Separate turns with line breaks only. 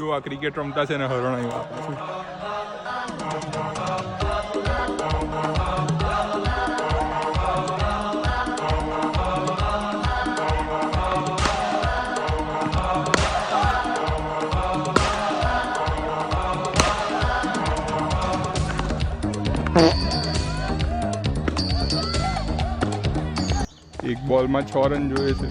જો આ ક્રિકેટ રમતા છે ને હરણ આવ્યા એક બોલમાં 6 રન જોઈએ છે.